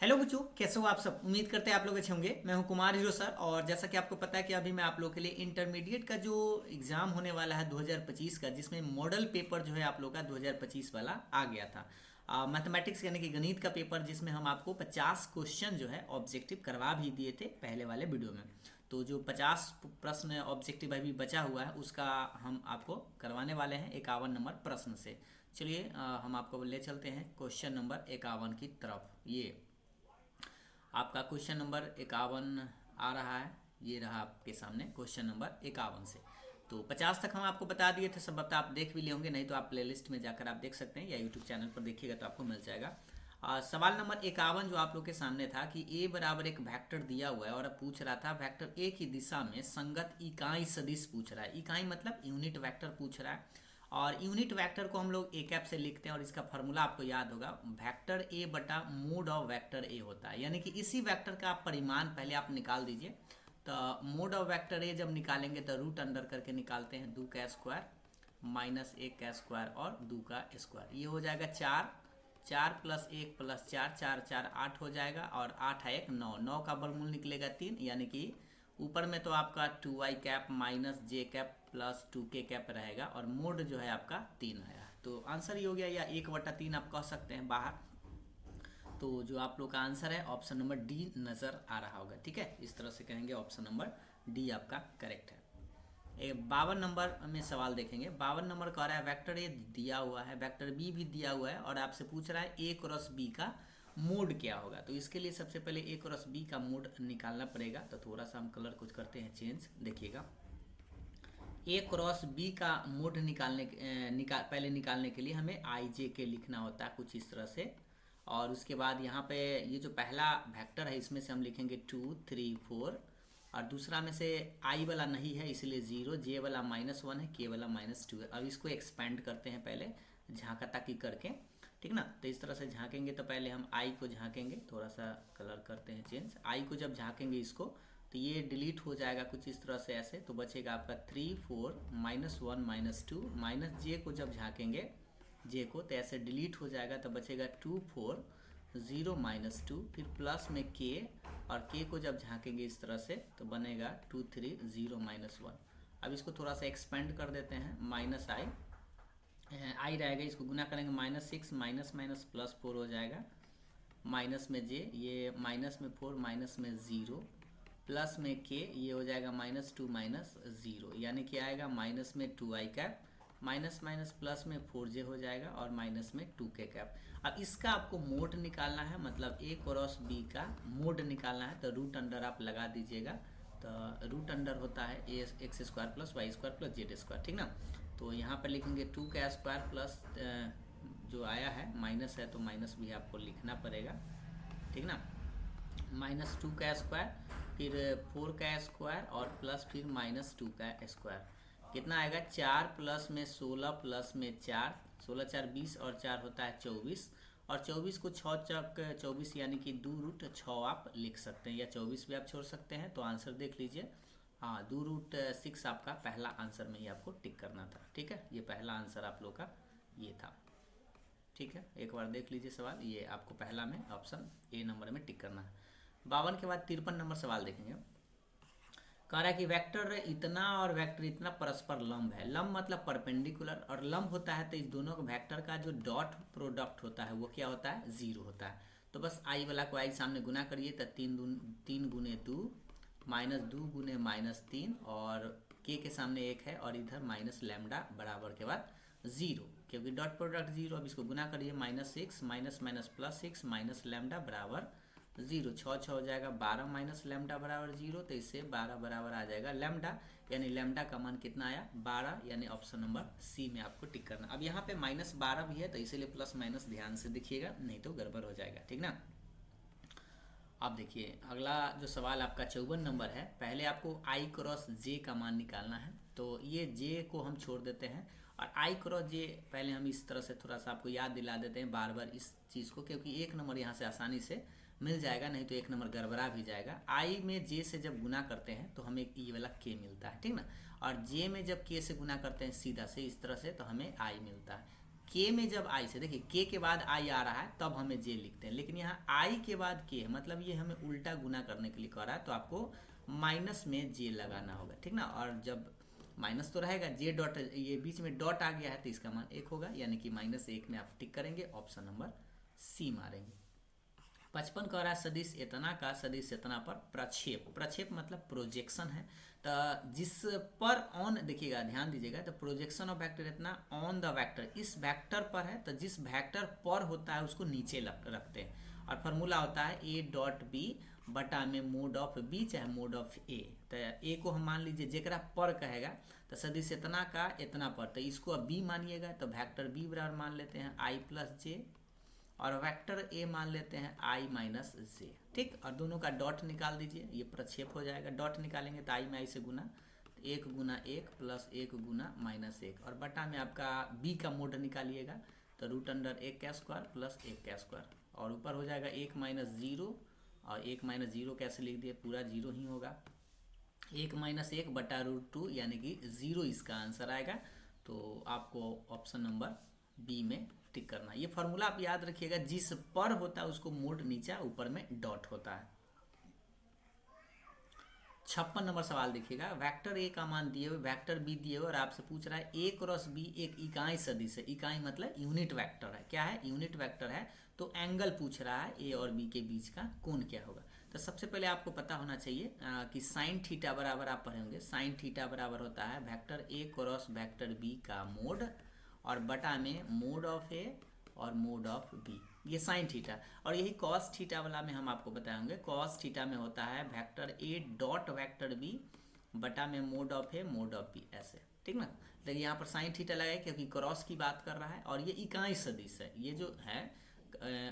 Hello बच्चों, कैसे हो आप सब। उम्मीद करते हैं आप लोग अच्छे होंगे। मैं हूं कुमार हीरो सर। और जैसा कि आपको पता है कि अभी मैं आप लोग के लिए इंटरमीडिएट का जो एग्ज़ाम होने वाला है 2025 का, जिसमें मॉडल पेपर जो है आप लोग का 2025 वाला आ गया था। मैथमेटिक्स यानी कि गणित का पेपर, जिसमें हम आपको 50 क्वेश्चन जो है ऑब्जेक्टिव करवा भी दिए थे पहले वाले वीडियो में। तो जो 50 प्रश्न ऑब्जेक्टिव अभी बचा हुआ है उसका हम आपको करवाने वाले हैं 51 नंबर प्रश्न से। चलिए हम आपको ले चलते हैं क्वेश्चन नंबर 51 की तरफ। ये आपका क्वेश्चन नंबर 51 आ रहा है। ये रहा आपके सामने क्वेश्चन नंबर 51 से। तो 50 तक हम आपको बता दिए थे, सब अब आप देख भी लिए होंगे, नहीं तो आप प्लेलिस्ट में जाकर आप देख सकते हैं या यूट्यूब चैनल पर देखिएगा तो आपको मिल जाएगा। सवाल नंबर 51 जो आप लोग के सामने था कि ए बराबर एक वेक्टर दिया हुआ है और अब पूछ रहा था वेक्टर ए की दिशा में संगत इकाई सदिश पूछ रहा है। इकाई मतलब यूनिट वेक्टर पूछ रहा है। और यूनिट वेक्टर को हम लोग ए कैप से लिखते हैं और इसका फॉर्मूला आपको याद होगा, वेक्टर ए बटा मोड ऑफ वेक्टर ए होता है। यानी कि इसी वेक्टर का आप परिमाण पहले आप निकाल दीजिए। तो मोड ऑफ वेक्टर ए जब निकालेंगे तो रूट अंडर करके निकालते हैं, 2 का स्क्वायर माइनस 1 का स्क्वायर और 2 का स्क्वायर। ये हो जाएगा 4, 4 प्लस 1 प्लस 4, 4 4 8 हो जाएगा और 8 है 1 9, 9 का वर्गमूल निकलेगा 3। यानी कि ऊपर में तो आपका 2i कैप माइनस जे कैप प्लस 2k कैप रहेगा और मोड जो है आपका 3 आया। तो आंसर ये हो गया, या 1/3 आप कह सकते हैं बाहर। तो जो आप लोग का आंसर है ऑप्शन नंबर डी नज़र आ रहा होगा। ठीक है, इस तरह से कहेंगे ऑप्शन नंबर डी आपका करेक्ट है। 52 नंबर में सवाल देखेंगे। 52 नंबर कह रहा है वेक्टर ए दिया हुआ है, वेक्टर बी भी दिया हुआ है और आपसे पूछ रहा है ए क्रॉस बी का मोड क्या होगा। तो इसके लिए सबसे पहले ए क्रॉस बी का मोड निकालना पड़ेगा। तो थोड़ा सा हम कलर कुछ करते हैं चेंज, देखिएगा। ए क्रॉस बी का मोड पहले निकालने के लिए हमें आई जे के लिखना होता है कुछ इस तरह से। और उसके बाद यहाँ पे ये जो पहला वेक्टर है इसमें से हम लिखेंगे 2 3 4 और दूसरा में से आई वाला नहीं है इसलिए 0, जे वाला -1 है, के वाला -2 है। अब इसको एक्सपेंड करते हैं पहले झाँका ताकि करके, ठीक ना। तो इस तरह से झाँकेंगे तो पहले हम आई को झाँकेंगे, थोड़ा सा कलर करते हैं चेंज। आई को जब झाँकेंगे इसको तो ये डिलीट हो जाएगा कुछ इस तरह से ऐसे। तो बचेगा आपका 3 4 -1 -2 माइनस जे को जब झाँकेंगे जे को तो ऐसे डिलीट हो जाएगा। तो बचेगा 2 4 0 -2 फिर प्लस में के और के को जब झाँकेंगे इस तरह से तो बनेगा 2 3 0 -1। अब इसको थोड़ा सा एक्सपेंड कर देते हैं, माइनस आई रहेगा, इसको गुना करेंगे -6 माइनस माइनस +4 हो जाएगा। माइनस में जे, ये माइनस में 4 माइनस में 0 प्लस में के, ये हो जाएगा -2 -0 यानी कि आएगा माइनस में 2i cap minus minus plus में 4j हो जाएगा और माइनस में 2k कैप। अब इसका आपको मोड निकालना है, मतलब ए क्रॉस बी का मोड निकालना है। तो रूट अंडर आप लगा दीजिएगा। तो रूट अंडर होता है a x square plus y square plus z square, ठीक ना। तो यहाँ पर लिखेंगे 2 का स्क्वायर प्लस जो आया है माइनस है तो माइनस भी आपको लिखना पड़ेगा, ठीक ना। -2 का स्क्वायर फिर 4 का स्क्वायर और प्लस फिर -2 का स्क्वायर कितना आएगा 4 प्लस में 16 प्लस में 4, 16 4 20 और 4 होता है 24 और 24 को 6 चक 24 यानी कि 2√6 आप लिख सकते हैं या 24 भी आप छोड़ सकते हैं। तो आंसर देख लीजिए, हाँ 2√6 आपका पहला आंसर में ही आपको टिक करना था। ठीक है, ये पहला आंसर आप लोग का ये था। ठीक है, एक बार देख लीजिए सवाल, ये आपको पहला में ऑप्शन ए नंबर में टिक करना है। 52 के बाद 53 नंबर सवाल देखेंगे। कह रहा है कि वेक्टर इतना और वेक्टर इतना परस्पर लंब है। लंब मतलब परपेंडिकुलर और लंब होता है तो इस दोनों वेक्टर का जो डॉट प्रोडक्ट होता है वो क्या होता है 0 होता है। तो बस आई वाला को आई सामने गुना करिए तो 3 गुने 2 -2 गुने -3 और के सामने 1 है और इधर माइनस लैम्डा बराबर के बाद 0, क्योंकि डॉट प्रोडक्ट 0। अब इसको गुना करिए -6 माइनस माइनस +6 माइनस लैम्डा बराबर 0, 6 हो जाएगा 12 माइनस लैम्डा बराबर 0। तो इससे 12 बराबर आ जाएगा लैम्डा, यानी लैम्डा का मान कितना आया 12, यानी ऑप्शन नंबर सी में आपको टिक करना। अब यहाँ पे -12 भी है तो इसीलिए प्लस माइनस ध्यान से देखिएगा, नहीं तो गड़बड़ हो जाएगा, ठीक ना। अब देखिए अगला जो सवाल आपका 54 नंबर है। पहले आपको आई क्रॉस जे का मान निकालना है। तो ये जे को हम छोड़ देते हैं और आई क्रॉस जे पहले हम इस तरह से थोड़ा सा आपको याद दिला देते हैं बार बार इस चीज़ को, क्योंकि 1 नंबर यहाँ से आसानी से मिल जाएगा, नहीं तो 1 नंबर गड़बड़ा भी जाएगा। आई में जे से जब गुना करते हैं तो हमें ई वाला के मिलता है, ठीक ना। और जे में जब के से गुना करते हैं सीधा से इस तरह से तो हमें आई मिलता है। के में जब आई से, देखिए के बाद आई आ रहा है तब हमें जे लिखते हैं, लेकिन यहाँ आई के बाद के है, मतलब ये हमें उल्टा गुना करने के लिए कह रहा है, तो आपको माइनस में जे लगाना होगा, ठीक ना। और जब माइनस तो रहेगा, जे डॉट, ये बीच में डॉट आ गया है तो इसका मान 1 होगा, यानी कि -1 में आप टिक करेंगे, ऑप्शन नंबर सी मारेंगे। 55 कह रहा है सदिश इतना का सदिश इतना पर प्रक्षेप, प्रक्षेप मतलब प्रोजेक्शन है, तो जिस पर ऑन, देखिएगा ध्यान दीजिएगा, तो प्रोजेक्शन ऑफ वेक्टर इतना ऑन द वेक्टर, इस वेक्टर पर है, तो जिस वेक्टर पर होता है उसको नीचे रखते हैं, और फार्मूला होता है ए डॉट बी बटा में मोड ऑफ बी चाहे मोड ऑफ ए, तो ए को हम मान लीजिए जेकरा पर कहेगा, तो सदिश इतना का इतना पर, तो इसको अब बी मानिएगा, तो वेक्टर बी बराबर मान लेते हैं आई प्लस जे, और वेक्टर ए मान लेते हैं आई माइनस जे, ठीक। और दोनों का डॉट निकाल दीजिए, ये प्रक्षेप हो जाएगा, डॉट निकालेंगे तो आई में आई से गुना, तो 1 गुना 1 प्लस 1 गुना -1, और बटा में आपका बी का मोड निकालिएगा, तो √1 का स्क्वायर प्लस 1 का स्क्वायर, और ऊपर हो जाएगा 1 - 0, और 1 - 0 कैसे लिख दिए, पूरा 0 ही होगा, 1 - 1 बटा √2 यानी कि 0 इसका आंसर आएगा। तो आपको ऑप्शन नंबर बी में टिक करना है। ये फार्मूला आप याद रखिएगा, जिस पर होता है उसको मोड नीचा, ऊपर में डॉट होता है। 56 नंबर सवाल देखिएगा, वेक्टर ए का मान दिए हुए, वेक्टर बी दिए हुए, और आपसे पूछ रहा है ए क्रॉस बी एक इकाई सदिश है, इकाई मतलब यूनिट वेक्टर है, क्या है, यूनिट वेक्टर है, तो एंगल पूछ रहा है ए और बी के बीच का कोण क्या होगा। तो सबसे पहले आपको पता होना चाहिए कि साइन थीटा बराबर, आप पढ़े होंगे, साइन थीटा बराबर होता है vector A cross vector B का मोड, और बटा में मोड ऑफ ए और मोड ऑफ बी, ये साइन थीटा। और यही कॉस थीटा वाला में हम आपको बताएंगे, कॉस थीटा में होता है vector A dot vector B बटा में mod of A mod of B, ऐसे, ठीक ना। लेकिन यहाँ पर साइन थीटा लगाए क्योंकि क्रॉस की बात कर रहा है, और ये इकाई सदिश है, ये जो है,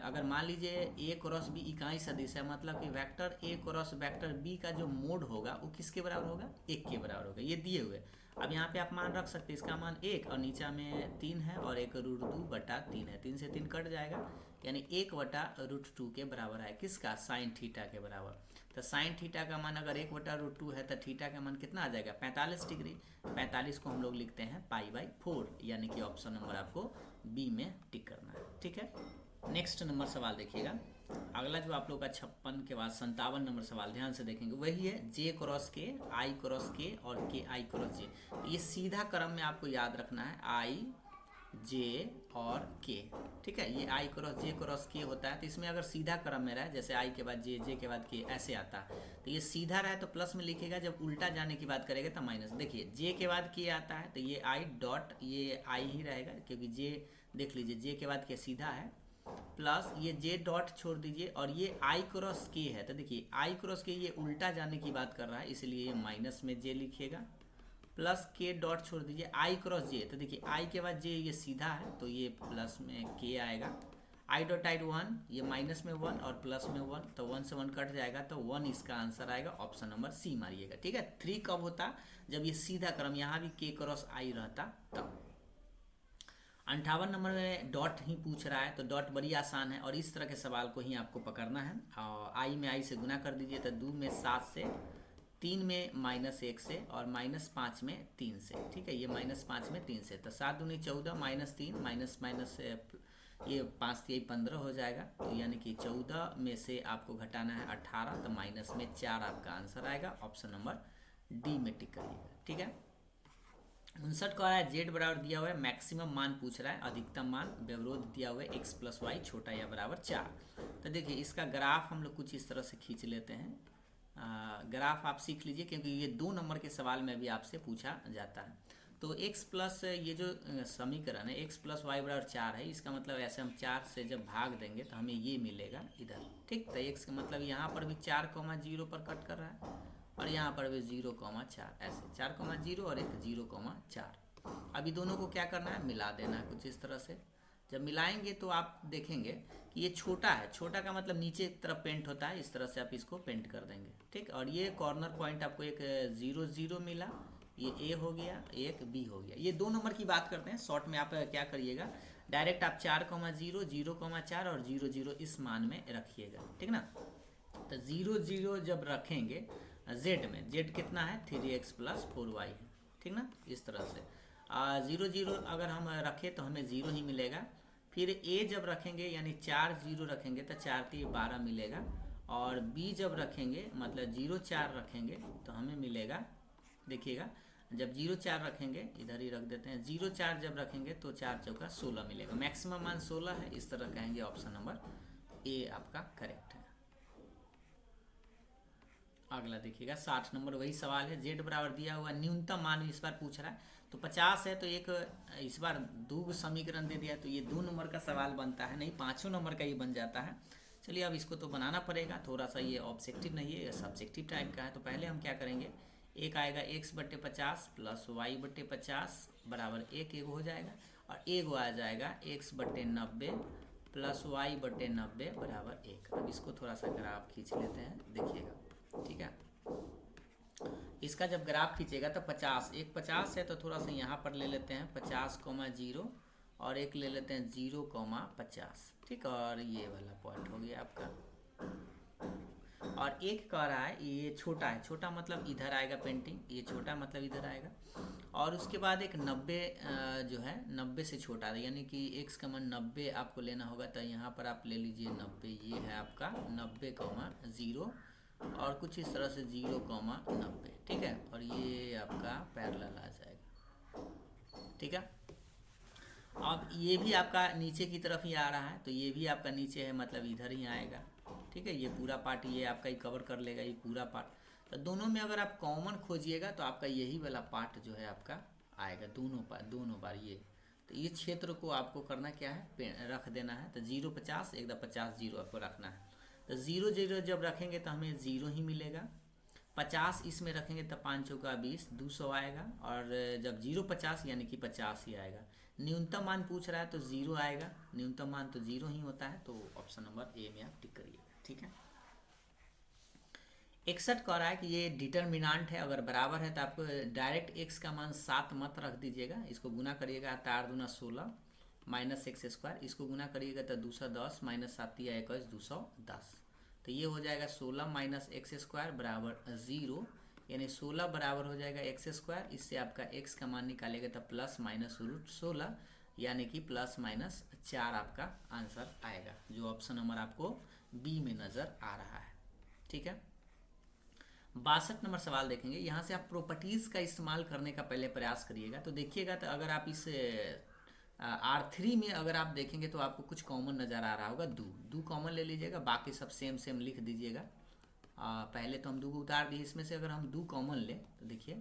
अगर मान लीजिए ए क्रॉस बी इकाई सदिश है, मतलब कि vector A cross vector B का जो मोड होगा वो किसके बराबर होगा, 1 के बराबर होगा, ये दिए हुए। अब यहाँ पे आप मान रख सकते हैं, इसका मान 1 और नीचा में 3 है, और 1 √2 बटा 3 है, 3 से 3 कट जाएगा, यानी 1 बटा √2 के बराबर है, किसका, साइन थीटा के बराबर। तो साइन थीटा का मान अगर 1 बटा √2 है, तो थीटा का मान कितना आ जाएगा, 45 डिग्री। 45 को हम लोग लिखते हैं π/4, यानी कि ऑप्शन नंबर आपको बी में टिक करना है, ठीक है। नेक्स्ट नंबर सवाल देखिएगा, अगला जो आप लोग का 56 के बाद 57 नंबर सवाल ध्यान से देखेंगे, वही है जे क्रॉस के, आई क्रॉस के और के आई क्रॉस जे। तो ये सीधा क्रम में आपको याद रखना है, आई जे और के, ठीक है। ये आई क्रॉस जे क्रॉस के होता है, तो इसमें अगर सीधा क्रम में रहे, जैसे आई के बाद जे, जे के बाद के, ऐसे आता है, तो ये सीधा रहे तो प्लस में लिखेगा, जब उल्टा जाने की बात करेगा तो माइनस। देखिए जे के बाद के आता है, तो ये आई डॉट, ये आई ही रहेगा, क्योंकि जे देख लीजिए जे के बाद के सीधा है, प्लस ये जे डॉट छोड़ दीजिए, और ये आई क्रॉस के है, तो देखिए आई क्रॉस के ये उल्टा जाने की बात कर रहा है, इसलिए ये माइनस में जे लिखिएगा, प्लस के डॉट छोड़ दीजिए, आई क्रॉस जे, तो देखिए आई के बाद जे ये सीधा है, तो ये प्लस में के आएगा, आई डॉट आई 1, ये माइनस में 1 और प्लस में 1, तो 1 से 1 कट जाएगा, तो 1 इसका आंसर आएगा, ऑप्शन नंबर सी मारिएगा, ठीक है। 3 कब होता, जब ये सीधा क्रम, यहाँ भी के क्रॉस आई रहता तब। 58 नंबर में डॉट ही पूछ रहा है, तो डॉट बड़ी आसान है, और इस तरह के सवाल को ही आपको पकड़ना है। और आई में आई से गुना कर दीजिए, तो 2 में 7 से, 3 में -1 से, और -5 में 3 से, ठीक है। ये -5 में 3 से, तो 7 दूनी 14, -3 माइनस माइनस ये 5 3 15 हो जाएगा, तो यानी कि 14 में से आपको घटाना है 18, तो माइनस में 4 आपका आंसर आएगा, ऑप्शन नंबर डी में टिक करिएगा, ठीक है। 59 का है, जेड बराबर दिया हुआ है, मैक्सिमम मान पूछ रहा है, अधिकतम मान, व्यवरोध दिया हुआ है x + y छोटा या बराबर 4। तो देखिए इसका ग्राफ हम लोग कुछ इस तरह से खींच लेते हैं, ग्राफ आप सीख लीजिए, क्योंकि ये 2 नंबर के सवाल में भी आपसे पूछा जाता है। तो x प्लस, ये जो समीकरण है x + y बराबर 4 है, इसका मतलब ऐसे हम 4 से जब भाग देंगे तो हमें ये मिलेगा इधर, ठीक। तो x का मतलब यहाँ पर भी 4,0 पर कट कर रहा है, और यहाँ पर भी 0,4, ऐसे 4,0 और एक 0,4। अभी दोनों को क्या करना है, मिला देना है कुछ इस तरह से। जब मिलाएंगे तो आप देखेंगे कि ये छोटा है, छोटा का मतलब नीचे की तरफ पेंट होता है, इस तरह से आप इसको पेंट कर देंगे, ठीक। और ये कॉर्नर पॉइंट आपको एक 0 0 मिला, ये ए हो गया, एक बी हो गया। ये 2 नंबर की बात करते हैं, शॉर्ट में आप क्या करिएगा, डायरेक्ट आप 4,0 0,4 और 0 0 इस मान में रखिएगा, ठीक ना। तो 0 0 जब रखेंगे जेड में, जेड कितना है 3x + 4y है, ठीक ना, इस तरह से। जीरो जीरो अगर हम रखें तो हमें ज़ीरो ही मिलेगा। फिर ए जब रखेंगे यानी 4 जीरो रखेंगे तो 4 3 12 मिलेगा। और बी जब रखेंगे मतलब 0 4 रखेंगे तो हमें मिलेगा, देखिएगा जब 0 4 रखेंगे, इधर ही रख देते हैं, 0 4 जब रखेंगे तो 4 चौका 16 मिलेगा। मैक्सिमम मान 16 है। इस तरह कहेंगे ऑप्शन नंबर ए आपका करेक्ट है। अगला देखिएगा 60 नंबर वही सवाल है। जेड बराबर दिया हुआ न्यूनतम मान इस बार पूछ रहा है तो 50 है, तो एक इस बार दो समीकरण दे दिया तो ये 2 नंबर का सवाल बनता है, नहीं 5 नंबर का ही बन जाता है। चलिए अब इसको तो बनाना पड़ेगा, थोड़ा सा ये ऑब्जेक्टिव नहीं है, ये सब्जेक्टिव टाइप का है। तो पहले हम क्या करेंगे, एक आएगा x/50 प्लस y/50 बराबर एक हो जाएगा, और एक आ जाएगा x/90 प्लस y/90 बराबर एक। अब इसको थोड़ा सा ग्राफ खींच लेते हैं, देखिएगा, ठीक है। इसका जब ग्राफ खींचेगा तो 50 एक 50 है तो थोड़ा सा यहाँ पर ले लेते हैं 50,0 और एक ले लेते हैं 0,50, ठीक। और ये वाला पॉइंट हो गया आपका। और एक कह रहा है ये छोटा है, छोटा मतलब इधर आएगा पेंटिंग, ये छोटा मतलब इधर आएगा। और उसके बाद एक 90 जो है 90 से छोटा है, यानी कि x का मान 90 आपको लेना होगा। तो यहाँ पर आप ले लीजिए 90, ये है आपका 90,0 और कुछ इस तरह से 0,90, ठीक है। और ये आपका पैरेलल आ जाएगा, ठीक है। अब ये भी आपका नीचे की तरफ ही आ रहा है, तो ये भी आपका नीचे है मतलब इधर ही आएगा, ठीक है। ये पूरा पार्ट ये आपका ही कवर कर लेगा, ये पूरा पार्ट। तो दोनों में अगर आप कॉमन खोजिएगा तो आपका यही वाला पार्ट जो है आपका आएगा, दोनों बार ये। तो ये क्षेत्र को आपको करना क्या है, रख देना है। तो 0,50 एकदम 50 0 आपको रखना है। तो 0 0 जब रखेंगे तो हमें 0 ही मिलेगा। 50 इसमें रखेंगे तो 5 चौका 20, 200 आएगा। और जब 0,50 यानी कि 50 ही आएगा। न्यूनतम मान पूछ रहा है तो 0 आएगा, न्यूनतम मान तो 0 ही होता है। तो ऑप्शन नंबर ए में आप टिक करिएगा, ठीक है। 61 कह रहा है कि ये डिटर्मिनांट है, अगर बराबर है तो आपको डायरेक्ट x का मान 7 मत रख दीजिएगा, इसको गुना करिएगा 4 दूना 16 माइनस x², इसको गुना करिएगा तो 210 माइनस 7 या 21 210। तो ये हो जाएगा 16 माइनस x² बराबर 0, यानी 16 बराबर हो जाएगा x²। इससे आपका x का मान निकालेगा तो प्लस माइनस √16, यानी कि प्लस माइनस 4 आपका आंसर आएगा, जो ऑप्शन नंबर आपको बी में नज़र आ रहा है, ठीक है। 62 नंबर सवाल देखेंगे। यहाँ से आप प्रॉपर्टीज़ का इस्तेमाल करने का पहले प्रयास करिएगा। तो देखिएगा तो अगर आप इस R3 में अगर आप देखेंगे तो आपको कुछ कॉमन नज़र आ रहा होगा, दो कॉमन ले लीजिएगा, बाकी सब सेम सेम लिख दीजिएगा। पहले तो हम दो को उतार दिए, इसमें से अगर हम दो कॉमन लें तो देखिए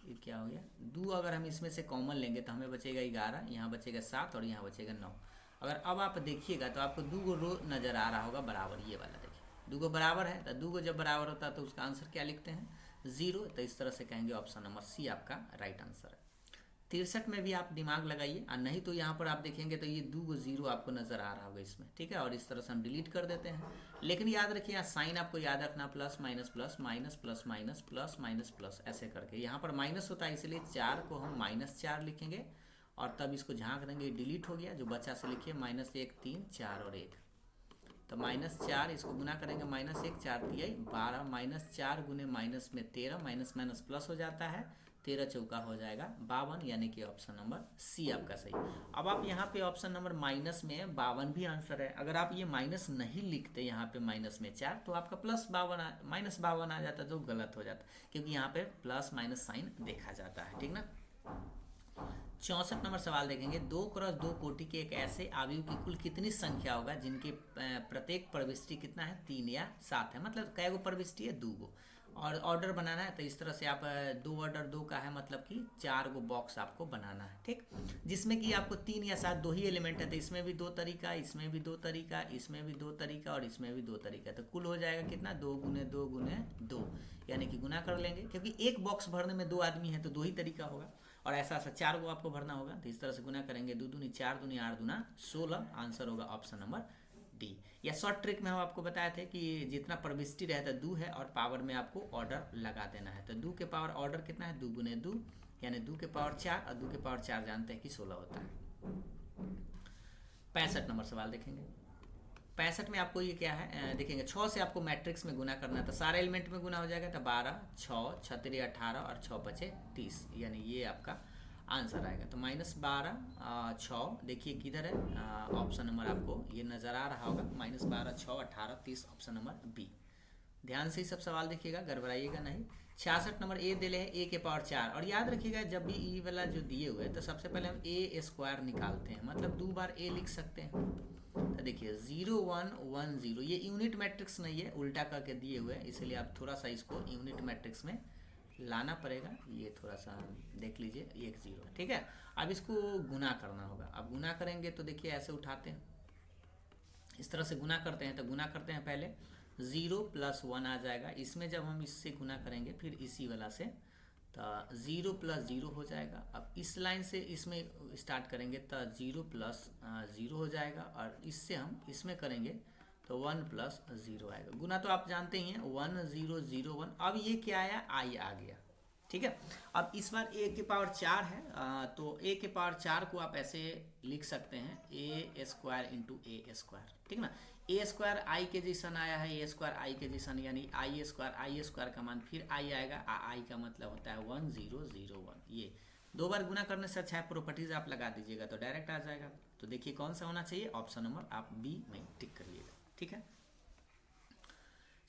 ये क्या हो गया, दो अगर हम इसमें से कॉमन लेंगे तो हमें बचेगा 11, यहाँ बचेगा 7 और यहाँ बचेगा 9। अगर अब आप देखिएगा तो आपको दो रो नज़र आ रहा होगा बराबर, ये वाला देखिए दो को बराबर है। तो दो को जब बराबर होता है तो उसका आंसर क्या लिखते हैं, 0। तो इस तरह से कहेंगे ऑप्शन नंबर सी आपका राइट आंसर है। 63 में भी आप दिमाग लगाइए, और नहीं तो यहाँ पर आप देखेंगे तो ये 2 0 आपको नज़र आ रहा होगा इसमें, ठीक है। और इस तरह से हम डिलीट कर देते हैं। लेकिन याद रखिए यहाँ साइन आपको याद रखना, plus minus plus minus plus minus plus minus plus, ऐसे करके। यहाँ पर माइनस होता है इसलिए 4 को हम -4 लिखेंगे, और तब इसको झाँक देंगे, डिलीट हो गया। जो बचा से लिखिए -1 3 4 और 1। तो -4 इसको गुना करेंगे, -1 4 3 12 -4 गुने माइनस में 13, माइनस माइनस प्लस हो जाता है, 13 चौका हो जाएगा 52, यानी कि ऑप्शन नंबर सी आपका सही। अब आप यहाँ पे ऑप्शन नंबर माइनस में 52 भी आंसर है। अगर आप ये माइनस नहीं लिखते यहाँ पे माइनस में 4 तो आपका -52 आ जाता, जो गलत हो जाता, क्योंकि यहाँ पे प्लस माइनस साइन देखा जाता है, ठीक ना। 64 नंबर सवाल देखेंगे। 2 × 2 कोटि के एक ऐसे अवयव की कुल कितनी संख्या होगा जिनके प्रत्येक प्रविष्टि कितना है, 3 या 7 है। मतलब कै गो प्रविष्टि है, 2 गो। और ऑर्डर बनाना है तो इस तरह से आप 2 ऑर्डर 2 का है, मतलब कि 4 गो बॉक्स आपको बनाना है, ठीक। जिसमें कि आपको 3 या 7 दो ही एलिमेंट है, तो इसमें भी 2 तरीका, इसमें भी 2 तरीका, इसमें भी 2 तरीका और इसमें भी 2 तरीका। तो कुल हो जाएगा कितना, 2 × 2 × 2, यानी कि गुना कर लेंगे, क्योंकि एक बॉक्स भरने में 2 आदमी है तो 2 ही तरीका होगा। और ऐसा 4 गो आपको भरना होगा, तो इस तरह से गुना करेंगे, 2 दूनी 4 दूनी 8 दूना 16, आंसर होगा ऑप्शन नंबर डी। या शॉर्ट ट्रिक में हम आपको बताए थे कि जितना प्रविष्टि रहता है 2 है, और पावर में आपको ऑर्डर लगा देना है। तो 2 के पावर ऑर्डर कितना है, 2 × 2, यानी 2 के पावर 4, और 2 के पावर 4 जानते हैं कि 16 होता है। 65 नंबर सवाल देखेंगे। 65 में आपको ये क्या है, देखेंगे 6 से आपको मैट्रिक्स में गुना करना है, तो सारे एलिमेंट में गुना हो जाएगा। तो 12 6 6 3 18 और 6 बचे 30, यानी ये आपका आंसर आएगा। तो -12 6 देखिए किधर है, ऑप्शन नंबर आपको ये नज़र आ रहा होगा, -12 6 18 30, ऑप्शन नंबर बी। ध्यान से ही सब सवाल देखिएगा, गड़बड़ाइएगा नहीं। 66 नंबर ए दिले है a⁴ और याद रखिएगा जब भी ई वाला जो दिए हुए हैं तो सबसे पहले हम a² निकालते हैं, मतलब 2 बार a लिख सकते हैं। तो देखिए 0 1 1 0, ये यूनिट मैट्रिक्स नहीं है, उल्टा करके दिए हुए हैं, इसलिए आप थोड़ा सा इसको यूनिट मैट्रिक्स में लाना पड़ेगा। ये थोड़ा सा देख लीजिए, 1 0 है, ठीक है। अब इसको गुना करना होगा। अब गुना करेंगे तो देखिए ऐसे उठाते हैं, इस तरह से गुना करते हैं। तो गुना करते हैं, पहले 0 + 1 आ जाएगा, इसमें जब हम इससे गुना करेंगे फिर इसी वाला से, तो 0 + 0 हो जाएगा। अब इस लाइन से इसमें स्टार्ट करेंगे तो 0 + 0 हो जाएगा, और इससे हम इसमें करेंगे तो 1 + 0 आएगा। गुना तो आप जानते ही हैं, 1 0 0 1। अब ये क्या आया, आई आ गया, ठीक है। अब इस बार a⁴ है, तो a⁴ को आप ऐसे लिख सकते हैं a² × a², ठीक ना। a² i के जैसन आया है, a² i के जैसन, यानी i² का मान फिर i आएगा। i का मतलब होता है 1 0 0 1। ये 2 बार गुना करने से अच्छा है प्रॉपर्टीज आप लगा दीजिएगा तो डायरेक्ट आ जाएगा। तो देखिए कौन सा होना चाहिए, ऑप्शन नंबर आप बी में टिक करिएगा, ठीक है।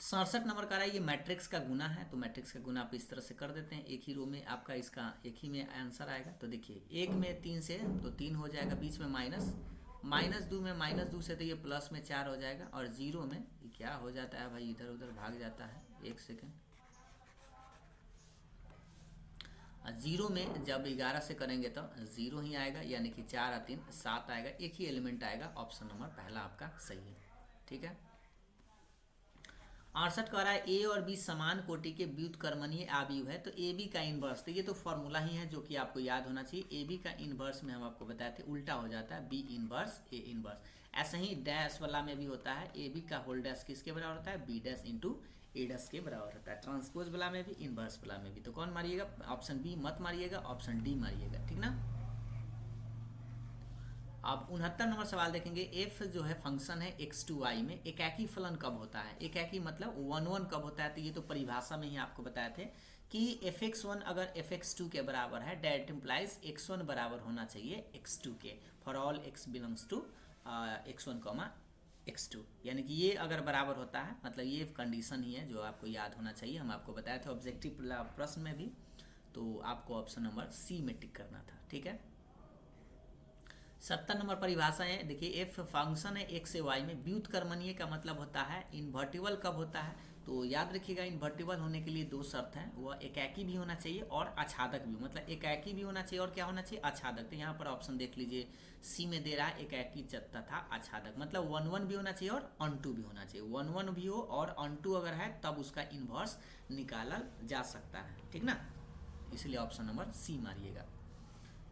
67 नंबर का रहा है, ये मैट्रिक्स का गुना है, तो मैट्रिक्स का गुना आप इस तरह से कर देते हैं, एक ही रो में आपका इसका एक ही में आंसर आएगा। तो देखिए 1 में 3 से तो 3 हो जाएगा, बीच में -2 में -2 से तो ये प्लस में 4 हो जाएगा, और 0 में क्या हो जाता है भाई, इधर उधर भाग जाता है, 1 सेकेंड। 0 में जब 11 से करेंगे तो 0 ही आएगा, यानी कि 4 और 3 7 आएगा, एक ही एलिमेंट आएगा। ऑप्शन नंबर पहला आपका सही है, ठीक है। 68 कह रहा है ए और बी समान कोटि के व्युत्क्रमणीय अवयव है, तो ए बी का इन्वर्स, तो ये तो फॉर्मूला ही है जो कि आपको याद होना चाहिए। ए बी का इन्वर्स में हम आपको बताए थे उल्टा हो जाता है, बी इन्वर्स ए इन्वर्स। ऐसे ही डैश वाला में भी होता है, ए बी का होल डैश किसके बराबर होता है, बी डैश × ए डैश के बराबर होता है। ट्रांसपोज वाला में भी, इन्वर्स वाला में भी। तो कौन मारिएगा, ऑप्शन बी मत मारिएगा, ऑप्शन डी मारिएगा, ठीक ना। अब 69 नंबर सवाल देखेंगे, एफ जो है फंक्शन है x2y में, एकाकी फलन कब होता है, एकाकी मतलब 1 1 कब होता है। तो ये तो परिभाषा में ही आपको बताए थे कि fx1 अगर fx2 के बराबर है, डेट इम्प्लाइज x1 बराबर होना चाहिए x2 के, for all x belongs to x1, x2, यानी कि ये अगर बराबर होता है, मतलब ये कंडीशन ही है जो आपको याद होना चाहिए। हम आपको बताए थे ऑब्जेक्टिव प्रश्न में भी, तो आपको ऑप्शन नंबर सी में टिक करना था, ठीक है। 70 नंबर परिभाषा है, देखिए एफ फंक्शन है x से y में, व्युत्क्रमणीय का मतलब होता है इन्वर्टिबल कब होता है। तो याद रखिएगा इन्वर्टिबल होने के लिए 2 शर्त हैं, वह एकाकी भी होना चाहिए और आच्छादक भी, मतलब एकाकी भी होना चाहिए और क्या होना चाहिए, आच्छादक। तो यहाँ पर ऑप्शन देख लीजिए सी में दे रहा है एकाकी तथा आच्छादक, मतलब 1 1 भी होना चाहिए और ऑन2 भी होना चाहिए। 1 1 भी हो और ऑन2 अगर है तब उसका इन्वर्स निकाला जा सकता है, ठीक ना। इसलिए ऑप्शन नंबर सी मारिएगा।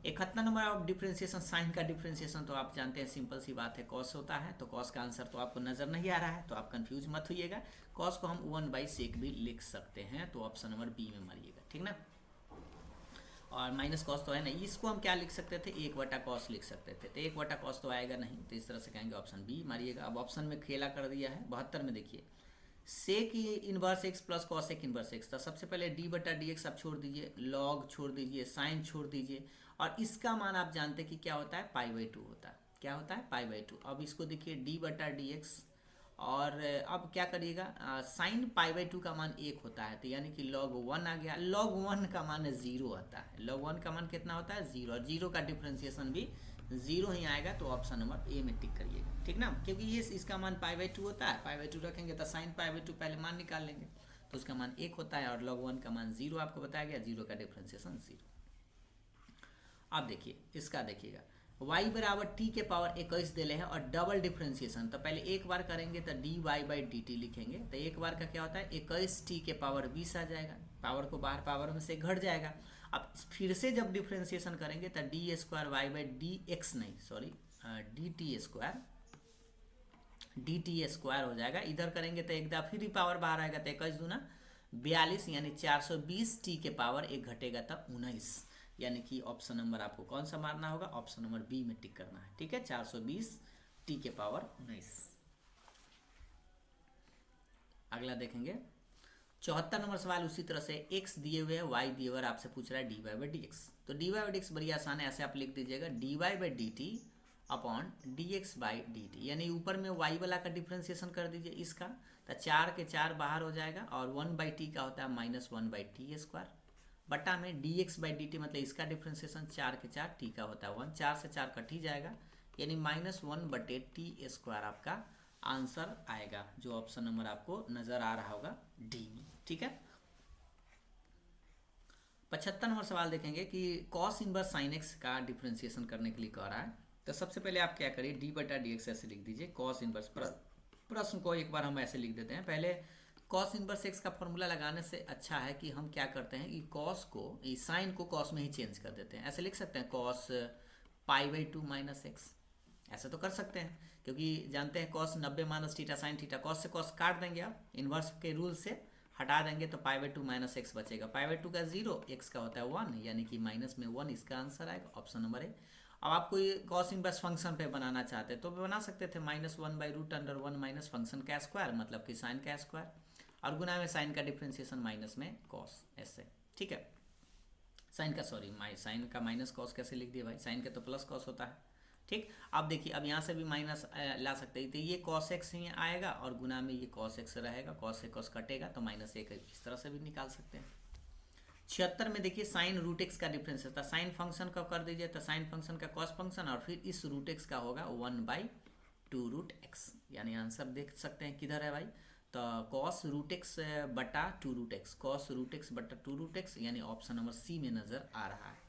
71 नंबर ऑफ डिफ्रेंशिएशन, साइन का डिफ्रेंशिएशन तो आप जानते हैं, सिंपल सी बात है, कॉस होता है। तो कॉस का आंसर तो आपको नजर नहीं आ रहा है, तो आप कंफ्यूज मत होइएगा। कॉस को हम 1/sec भी लिख सकते हैं, तो ऑप्शन नंबर बी में मारिएगा, ठीक ना। और माइनस कॉस तो है नहीं, इसको हम क्या लिख सकते थे, 1/cos लिख सकते थे, तो 1/cos तो आएगा नहीं, तो इस तरह से कहेंगे ऑप्शन बी मारिएगा। अब ऑप्शन में खेला कर दिया है 72 में, देखिए sec inverse x plus cosec inverse x, तो सबसे पहले d/dx आप छोड़ दीजिए, लॉग छोड़ दीजिए, साइन छोड़ दीजिए, और इसका मान आप जानते हैं कि क्या होता है, π/2 होता है। क्या होता है, π/2। अब इसको देखिए d/dx, और अब क्या करिएगा, साइन π/2 का मान 1 होता है, तो यानी कि log 1 आ गया। log 1 का मान 0 आता है, log 1 का मान कितना होता है, 0, और 0 का डिफ्रेंशिएशन भी 0 ही आएगा। तो ऑप्शन नंबर ए में टिक करिएगा, ठीक ना, क्योंकि ये इसका मान π/2 होता है, π/2 रखेंगे तो साइन π/2 पहले मान निकाल लेंगे, तो उसका मान 1 होता है, और log 1 का मान 0 आपको बताया गया, 0 का डिफ्रेंशिएशन 0। अब देखिए इसका देखिएगा, y बराबर t के पावर 21 दिले हैं और डबल डिफ्रेंशिएशन, तो पहले एक बार करेंगे तो dy/dt लिखेंगे, तो एक बार का क्या होता है, 21t के पावर 20 आ जाएगा, पावर को बाहर पावर में से घट जाएगा। अब फिर से जब डिफ्रेंशिएशन करेंगे तो d² नहीं सॉरी dt² हो जाएगा। इधर करेंगे तो एक दफा फिर पावर बाहर आएगा, तो 21 दूना 42, यानी 420t के पावर 1 घटेगा तो 19, यानी कि ऑप्शन नंबर आपको कौन सा मारना होगा, ऑप्शन नंबर बी में टिक करना है, ठीक है, 420t के पावर 19। अगला देखेंगे 74 नंबर सवाल उसी तरह से x दिए हुए है, y दिए हुए, आपसे पूछ रहा है dy बाई डी एक्स। तो dy बाई डी एक्स बड़ी आसान है, ऐसे आप लिख दीजिएगा dy by D T upon dx by D T, यानी ऊपर में y वाला का डिफ्रेंसिएशन कर दीजिए इसका, तो 4 के 4 बाहर हो जाएगा, और 1 बाई टी का होता है माइनस 1 बाई टी स्क्वायर, बटा में dx बाई डी टी, मतलब इसका डिफ्रेंसिएशन 4 के 4, टी का होता है 1, 4 से 4 कट ही जाएगा, यानी माइनस 1 बटे टी स्क्वायर आपका आंसर आएगा, जो ऑप्शन नंबर आपको नजर आ रहा होगा डी में। ठीक है। 75 नंबर सवाल देखेंगे कि कॉस इनवर्स साइन एक्स का डिफ्रेंसिएशन करने के लिए कह रहा है। तो सबसे पहले आप क्या करिए, डी बटा डी एक्स ऐसे लिख दीजिए, कॉस इनवर्स, प्रश्न को एक बार हम ऐसे लिख देते हैं। पहले कॉस इनवर्स एक्स का फॉर्मूला लगाने से अच्छा है कि हम क्या करते हैं कि कॉस को, इस साइन को कॉस में ही चेंज कर देते हैं। ऐसे लिख सकते हैं cos pi by two minus x, ऐसा तो कर सकते हैं, क्योंकि जानते हैं cos 90 minus theta sine theta, cos से कॉस काट देंगे आप, इनवर्स के रूल से हटा देंगे तो pi by two minus x बचेगा, पाई बाई टू का 0, एक्स का होता है 1, यानी कि माइनस में 1, इसका आंसर आएगा ऑप्शन नंबर ए। अब आप कोई कॉस इनवर्स फंक्शन पे बनाना चाहते हैं तो बना सकते थे, minus 1 by root under 1 minus function का स्क्वायर, मतलब कि साइन का स्क्वायर, और गुना में साइन का डिफ्रेंसिएशन माइनस में कॉस, ऐसे। ठीक है, साइन का, सॉरी साइन का माइनस कॉस कैसे लिख दिया भाई, साइन का तो प्लस कॉस होता है। ठीक, अब देखिए अब यहाँ से भी माइनस ला सकते हैं, तो ये कॉस एक्स ही आएगा और गुना में ये कॉस एक्स रहेगा, कॉस से कॉस कटेगा तो माइनस एक, इस तरह से भी निकाल सकते हैं। 76 में देखिए साइन रूट एक्स का डिफरेंस है, तो साइन फंक्शन का कर दीजिए, तो साइन फंक्शन का कॉस फंक्शन, और फिर इस रूट एक्स का होगा 1 बाई टू रूट एक्स, यानी आंसर देख सकते हैं किधर है भाई, तो कॉस रूट एक्स बटा two root x, cos root x बटा टू रूट एक्स, यानी ऑप्शन नंबर सी में नजर आ रहा है।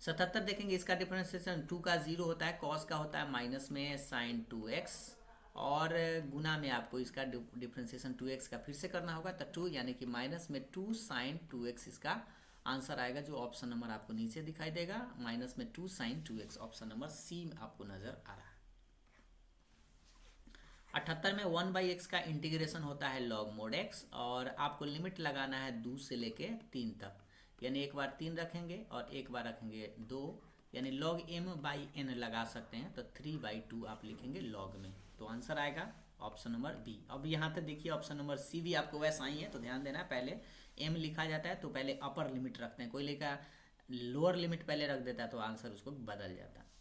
77 देखेंगे, इसका डिफरेंशिएशन 2 का 0 होता है, कॉस का होता है माइनस में साइन 2x, और गुना में आपको इसका डिफरेंशिएशन 2x का फिर से करना होगा, तो 2 यानी कि माइनस में 2 साइन 2x इसका आंसर आएगा, जो ऑप्शन नंबर आपको नीचे दिखाई देगा, माइनस में 2 साइन 2x, ऑप्शन नंबर सी आपको नजर आ रहा है। 78 में 1 बाई एक्स का इंटीग्रेशन होता है लॉग मोड x, और आपको लिमिट लगाना है 2 से लेके 3 तक, यानी एक बार 3 रखेंगे और एक बार रखेंगे 2, यानी लॉग m बाई n लगा सकते हैं, तो 3 बाई 2 आप लिखेंगे लॉग में, तो आंसर आएगा ऑप्शन नंबर बी। अब यहाँ तक देखिए ऑप्शन नंबर सी भी आपको वैसा ही है, तो ध्यान देना है, पहले m लिखा जाता है तो पहले अपर लिमिट रखते हैं, कोई लेकर लोअर लिमिट पहले रख देता है तो आंसर उसको बदल जाता है।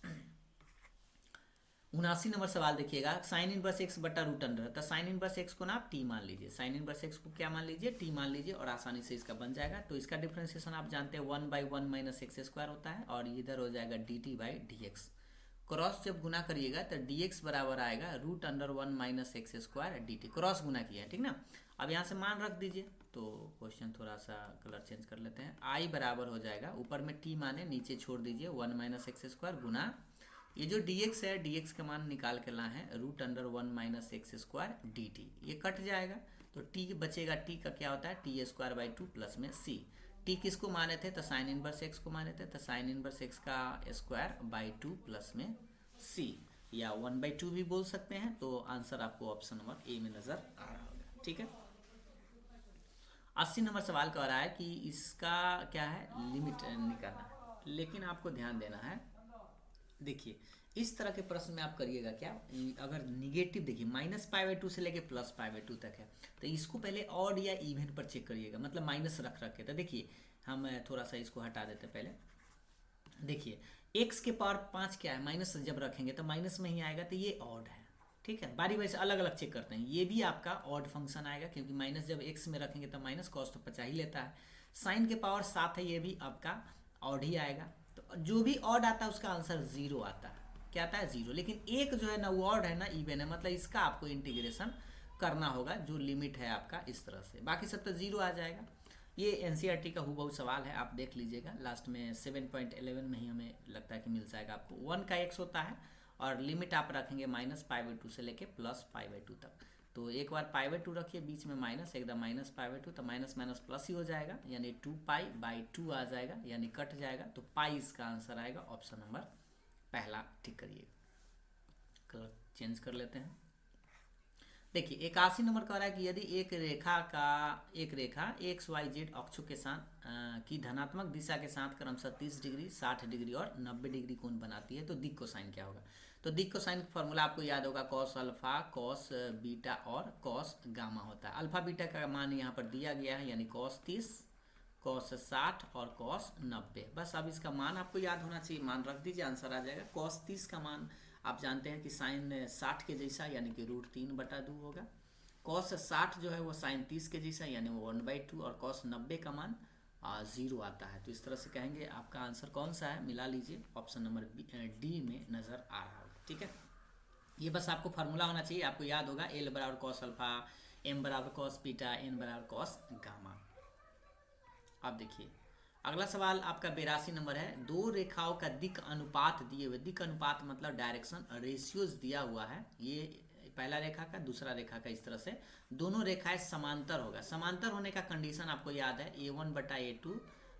79 नंबर सवाल देखिएगा, साइन इनवर्स एक्स बटा रूट अंडर, तो साइन इनवर्स एक्स को ना आप टी मान लीजिए, साइन इनवर्स एक्स को क्या मान लीजिए, टी मान लीजिए, और आसानी से इसका बन जाएगा। तो इसका डिफरेंशिएशन आप जानते हैं 1 बाई 1 माइनस एक्स स्क्वायर होता है, और इधर हो जाएगा d t by d x, cross जब गुना करिएगा तो डी एक्स बराबर आएगा root under 1 minus x square d t, cross गुना किया है, ठीक ना। अब यहाँ से मान रख दीजिए, तो क्वेश्चन थोड़ा सा कलर चेंज कर लेते हैं, आई बराबर हो जाएगा, ऊपर में टी माने नीचे छोड़ दीजिए 1 माइनस एक्स स्क्वायर गुना, ये जो dx है dx का मान निकाल के लाए हैं root under 1 minus x square d t, ये कट जाएगा तो t बचेगा, t का क्या होता है टी स्क्वायर बाई 2 प्लस में c, t किसको माने थे तो साइन इनवर्स x को माने थे, तो साइन इनवर्स x का स्क्वायर बाई 2 प्लस में c, या 1 बाई 2 भी बोल सकते हैं, तो आंसर आपको ऑप्शन नंबर ए में नजर आ रहा होगा। ठीक है, 80 नंबर सवाल कह रहा है कि इसका क्या है लिमिट निकालना है, लेकिन आपको ध्यान देना है, देखिए इस तरह के प्रश्न में आप करिएगा क्या, अगर निगेटिव देखिए माइनस पाई बाई 2 से लेके प्लस पाई बाई 2 तक है, तो इसको पहले ऑड या इवन पर चेक करिएगा, मतलब माइनस रख रख के, तो देखिए हम थोड़ा सा इसको हटा देते पहले, देखिए x के पावर 5 क्या है, माइनस जब रखेंगे तो माइनस में ही आएगा, तो ये ऑड है। ठीक है, बारी बारी से अलग अलग चेक करते हैं, ये भी आपका ऑड फंक्शन आएगा, क्योंकि माइनस जब x में रखेंगे तो माइनस कॉस तो 50 ही लेता है, साइन के पावर 7 है, ये भी आपका ऑड ही आएगा, तो जो भी ऑड आता है उसका आंसर 0 आता है, क्या आता है 0, लेकिन एक जो है ना वो ऑड है ना इवन है, मतलब इसका आपको इंटीग्रेशन करना होगा, जो लिमिट है आपका इस तरह से, बाकी सब तो 0 आ जाएगा। ये एनसीईआरटी का हुबहू सवाल है, आप देख लीजिएगा, लास्ट में 7.11 में ही हमें लगता है कि मिल जाएगा आपको, 1 का x होता है और लिमिट आप रखेंगे माइनस पाई बाई 2 से लेके प्लस पाई बाई 2 तक, तो एक बार पाई बाई 2 रखिए, बीच में माइनस, एकदम माइनस पाई बाई 2, तो माइनस माइनस प्लस ही हो जाएगा, यानी 2 पाई बाई 2 आ जाएगा, यानी कट जाएगा, तो पाई इसका आंसर आएगा, ऑप्शन नंबर पहला ठीक करिएगा। कलर चेंज कर लेते हैं, देखिए 81 नंबर कह रहा है कि यदि एक रेखा एक्स वाई जेड अक्षों के साथ की धनात्मक दिशा के साथ क्रमशः 30 डिग्री 60 डिग्री और 90 डिग्री कोण बनाती है, तो दिक् कोसाइन क्या होगा। तो दिक कोसाइन का फॉर्मूला आपको याद होगा, कॉस अल्फा कॉस बीटा और कॉस गामा होता है। अल्फा बीटा का मान यहाँ पर दिया गया है, यानी कॉस 30, कॉस 60 और कॉस 90। बस अब इसका मान आपको याद होना चाहिए, मान रख दीजिए, आंसर आ जाएगा। कॉस 30 का मान आप जानते हैं कि साइन 60 के जैसा, यानी कि √3/2 होगा। कॉस 60 जो है वो साइन 30 के जैसा, यानी वो 1/2, और कॉस 90 का मान 0 आता है। तो इस तरह से कहेंगे आपका आंसर कौन सा है, मिला लीजिए, ऑप्शन नंबर डी में नज़र आ रहा होगा। ठीक है, ये बस आपको फार्मूला होना चाहिए, आपको याद होगा, L बराबर कॉस अल्फा, M बराबर कॉस बीटा, N बराबर कॉस गामा। अब देखिए अगला सवाल आपका 82 नंबर है। दो रेखाओं का दिक् अनुपात दिए हुए, दिक् अनुपात मतलब डायरेक्शन रेशियोज दिया हुआ है, ये पहला रेखा का दूसरा रेखा का, इस तरह से दोनों रेखाएं समांतर होगा। समांतर होने का कंडीशन आपको याद है, A1/A2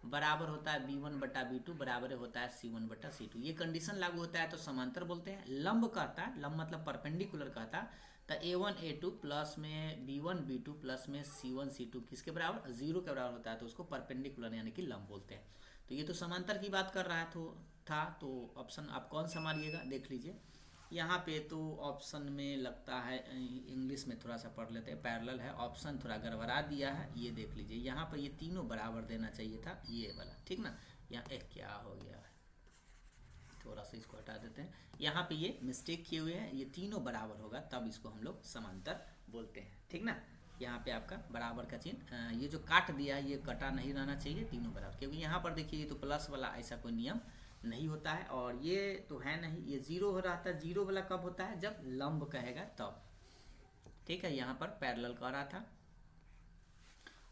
बराबर होता है B1/B2 बराबर होता है C1/C2। ये कंडीशन लागू होता है तो समांतर बोलते हैं। लंब कहता है, लंब मतलब परपेंडिकुलर कहता है, तो A1A2 प्लस में B1B2 प्लस में C1C2 किसके बराबर, 0 के बराबर होता है, तो उसको परपेंडिकुलर यानी कि लंब बोलते हैं। तो ये तो समांतर की बात कर रहा है तो ऑप्शन आप कौन सा मारिएगा, देख लीजिए यहाँ पे। तो ऑप्शन में लगता है, इंग्लिश में थोड़ा सा पढ़ लेते हैं, पैरेलल है, ऑप्शन थोड़ा गड़बड़ा दिया है, ये देख लीजिए। यहाँ पर ये तीनों बराबर देना चाहिए था, ये वाला, ठीक ना। यहाँ क्या हो गया है, थोड़ा सा इसको हटा देते हैं, यहाँ पे ये मिस्टेक किए हुए हैं, ये तीनों बराबर होगा तब इसको हम लोग समांतर बोलते हैं, ठीक ना। यहाँ पे आपका बराबर का चिन्ह, ये जो काट दिया है ये कटा नहीं रहना चाहिए, तीनों बराबर, क्योंकि यहाँ पर देखिए ये तो प्लस वाला ऐसा कोई नियम नहीं होता है, और ये तो है नहीं, ये 0 हो रहा था। 0 वाला कब होता है, जब लंब कहेगा तब, ठीक है। यहाँ पर पैरेलल कह रहा था।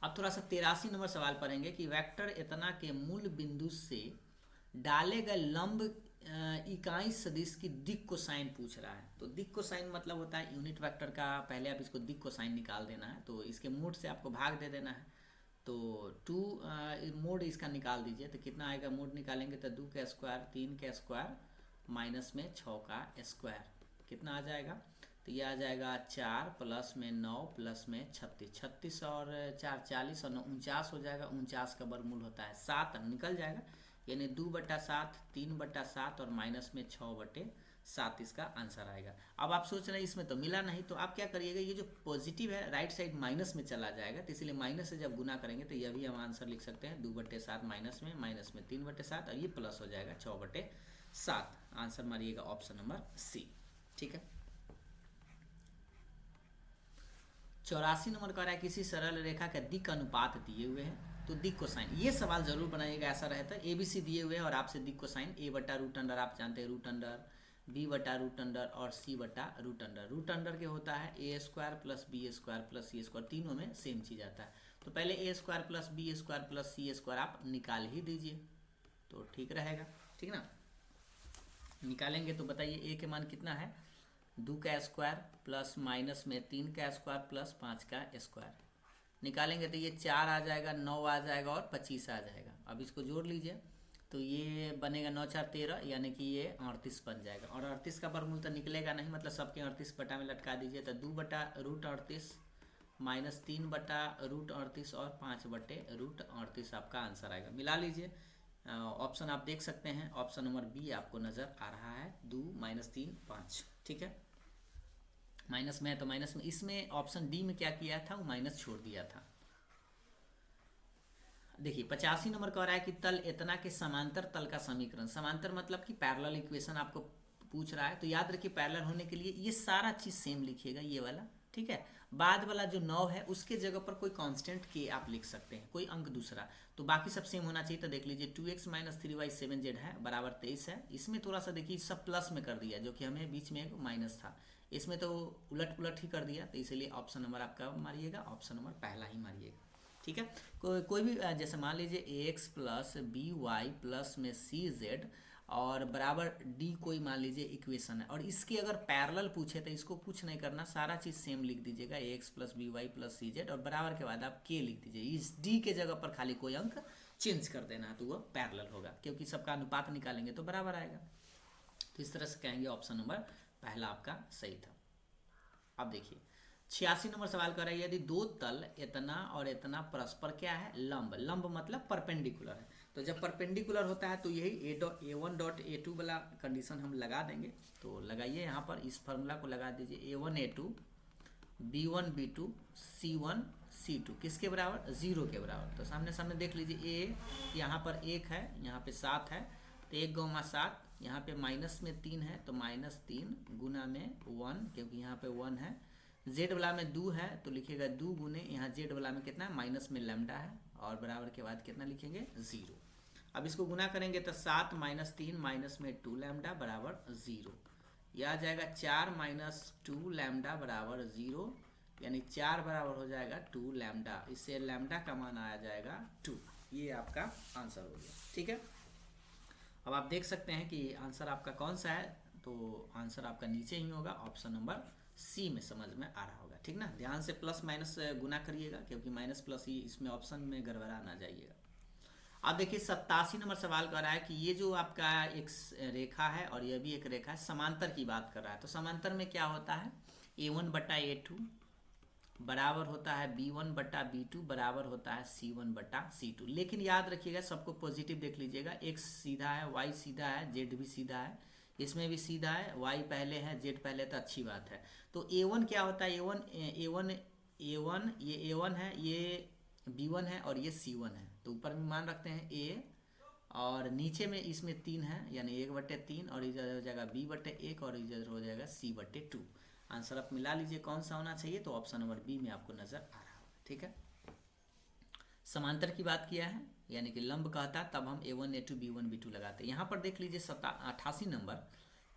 अब थोड़ा सा 83 नंबर सवाल पढ़ेंगे कि वेक्टर इतना के मूल बिंदु से डाले गए लंब इकाई सदिश की दिक् कोसाइन पूछ रहा है। तो दिक् कोसाइन मतलब होता है यूनिट वेक्टर का, पहले आप इसको दिक् कोसाइन निकाल देना है, तो इसके मोड से आपको भाग दे देना है। तो 2 मोड इसका निकाल दीजिए, तो कितना आएगा, मोड निकालेंगे तो 2 का स्क्वायर, 3 का स्क्वायर, माइनस में 6 का स्क्वायर, कितना आ जाएगा, तो ये आ जाएगा 4 प्लस में 9 प्लस में 36, 36 और 4 40 और 9 49 हो जाएगा। 49 का वर्गमूल होता है 7, निकल जाएगा, यानी 2/7, 3/7 और माइनस में 6/7 इसका आंसर आएगा। अब आप सोच रहे हैं इसमें तो मिला नहीं, तो आप क्या करिएगा, ये जो पॉजिटिव है राइट साइड माइनस में चला जाएगा, तो इसलिए माइनस से जब गुना करेंगे तो यह भी हम आंसर लिख सकते हैं 2/7 माइनस में 3/7, और ये प्लस हो जाएगा 6/7। आंसर मारिएगा ऑप्शन नंबर सी, ठीक है। 84 नंबर कह रहा है किसी सरल रेखा का दिक् अनुपात दिए हुए हैं, तो दिक् कोसाइन, ये सवाल जरूर बनाइएगा, ऐसा रहता है ABC दिए हुए हैं और आपसे दिक् कोसाइन A/√अंडर, आप जानते हैं √अंडर, B/√अंडर और C/√अंडर। रूट अंडर के होता है A² plus B² plus C², तीनों में सेम चीज़ आता है। तो पहले A² plus B² plus C² आप निकाल ही दीजिए तो ठीक रहेगा, ठीक ना। निकालेंगे तो बताइए A के मान कितना है, 2 का स्क्वायर प्लस माइनस में 3 का स्क्वायर प्लस 5 का स्क्वायर, निकालेंगे तो ये 4 आ जाएगा, 9 आ जाएगा और 25 आ जाएगा। अब इसको जोड़ लीजिए तो ये बनेगा 9 4 13, यानी कि ये 38 बन जाएगा, और 38 का वर्गमूल तो निकलेगा नहीं, मतलब सबके 38 बटा में लटका दीजिए, तो 2/√38 माइनस 3/√38 और 5/√38 आपका आंसर आएगा। मिला लीजिए, ऑप्शन आप देख सकते हैं, ऑप्शन नंबर बी आपको नज़र आ रहा है, 2 - 3 5, ठीक है। माइनस में है तो माइनस में, इसमें ऑप्शन डी में क्या किया था, वो माइनस छोड़ दिया था। देखिए 85 नंबर कह रहा है कि तल इतना के समांतर तल का समीकरण, समांतर मतलब कि पैरेलल इक्वेशन आपको पूछ रहा है, तो याद रखिए पैरेलल होने के लिए ये सारा चीज़ सेम लिखिएगा, ये वाला, ठीक है। बाद वाला जो 9 है उसके जगह पर कोई कांस्टेंट के आप लिख सकते हैं, कोई अंक दूसरा, तो बाकी सब सेम होना चाहिए। तो देख लीजिए 2x - 3y 7z है बराबर 23 है। इसमें थोड़ा सा देखिए सब प्लस में कर दिया, जो कि हमें बीच में एक माइनस था, इसमें तो उलट पुलट ही कर दिया, तो इसलिए ऑप्शन नंबर आपका मारिएगा, ऑप्शन नंबर पहला ही मारिएगा, ठीक है। कोई भी जैसे मान लीजिए ax प्लस by प्लस में cz और बराबर d कोई मान लीजिए इक्वेशन है, और इसकी अगर पैरेलल पूछे तो इसको कुछ नहीं करना, सारा चीज़ सेम लिख दीजिएगा, ax plus by plus cz, और बराबर के बाद आप k लिख दीजिए, इस d के जगह पर खाली कोई अंक चेंज कर देना है तो वो पैरेलल होगा, क्योंकि सबका अनुपात निकालेंगे तो बराबर आएगा। तो इस तरह से कहेंगे ऑप्शन नंबर पहला आपका सही था। अब देखिए 86 नंबर सवाल कर रहा है, यदि दो तल इतना और इतना परस्पर क्या है, लंब, लंब मतलब परपेंडिकुलर है, तो जब परपेंडिकुलर होता है तो यही A1.A2 वाला कंडीशन हम लगा देंगे। तो लगाइए यहाँ पर, इस फार्मूला को लगा दीजिए, A1A2 B1B2 C1C2 किसके बराबर, 0 के बराबर। तो सामने सामने देख लीजिए, A यहाँ पर 1 है, यहाँ पे 7 है, तो 1 × 7, यहाँ पे माइनस में 3 है तो -3 गुना में 1, क्योंकि यहाँ पे 1 है। Z वाला में 2 है तो लिखेगा 2 गुने, यहाँ Z वाला में कितना है, माइनस में लैम्डा है, और बराबर के बाद कितना लिखेंगे, 0। अब इसको गुना करेंगे तो 7 - 3 माइनस में 2 लैम्डा बराबर 0। यह आ जाएगा 4 - 2 लैम्डा बराबर 0, यानी 4 बराबर हो जाएगा 2 लैम्डा। इससे लैम्डा का मान आया जाएगा 2। ये आपका आंसर हो गया, ठीक है। अब आप देख सकते हैं कि आंसर आपका कौन सा है, तो आंसर आपका नीचे ही होगा, ऑप्शन नंबर सी में समझ में आ रहा होगा, ठीक ना। ध्यान से प्लस माइनस गुना करिएगा, क्योंकि माइनस प्लस ही इसमें ऑप्शन में गड़बड़ा ना जाइएगा। अब देखिए 87 नंबर सवाल कर रहा है कि ये जो आपका एक रेखा है और यह भी एक रेखा है, समांतर की बात कर रहा है। तो समांतर में क्या होता है, A1/A2 बराबर होता है B1/B2 बराबर होता है C1/C2। लेकिन याद रखिएगा, सबको पॉजिटिव देख लीजिएगा, X सीधा है, Y सीधा है, Z भी सीधा है, इसमें भी सीधा है, Y पहले है, Z पहले, तो अच्छी बात है। तो A1 क्या होता है, A1 ये A1 है, ये B1 है और ये C1 है। तो ऊपर में मान रखते हैं A, और नीचे में इसमें 3 है, यानी 1/3, और इधर हो जाएगा B/1 और इधर हो जाएगा C/2। आंसर आप मिला लीजिए कौन सा होना चाहिए, तो ऑप्शन नंबर बी में आपको नजर आ रहा होगा, ठीक है। समांतर की बात किया है, यानी कि लंब कहता, तब हम A1A2 B1B2 लगाते हैं। यहाँ पर देख लीजिए 88 नंबर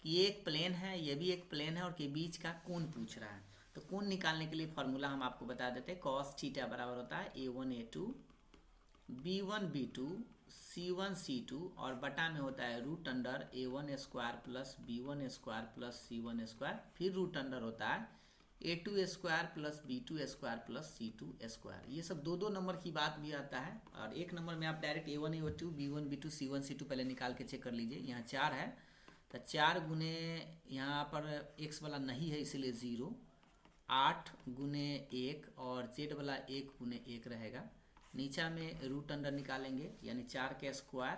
कि ये एक प्लेन है, ये भी एक प्लेन है, और के बीच का कोण पूछ रहा है। तो कोण निकालने के लिए फॉर्मूला हम आपको बता देते हैं, cos थीटा बराबर होता है A1A2 B1B2 C1C2, और बटा में होता है √under A1² plus B1² plus C1², फिर √अंडर होता है A2² plus B2² plus C2²। ये सब दो नंबर की बात भी आता है, और एक नंबर में आप डायरेक्ट A1A2 B1B2 C1C2 पहले निकाल के चेक कर लीजिए। यहाँ 4 है, तो 4 गुने, यहाँ पर x वाला नहीं है इसलिए 0, 8 गुने 1, और Z वाला 1 गुने 1 रहेगा। नीचा में √अंडर निकालेंगे, यानी 4 का स्क्वायर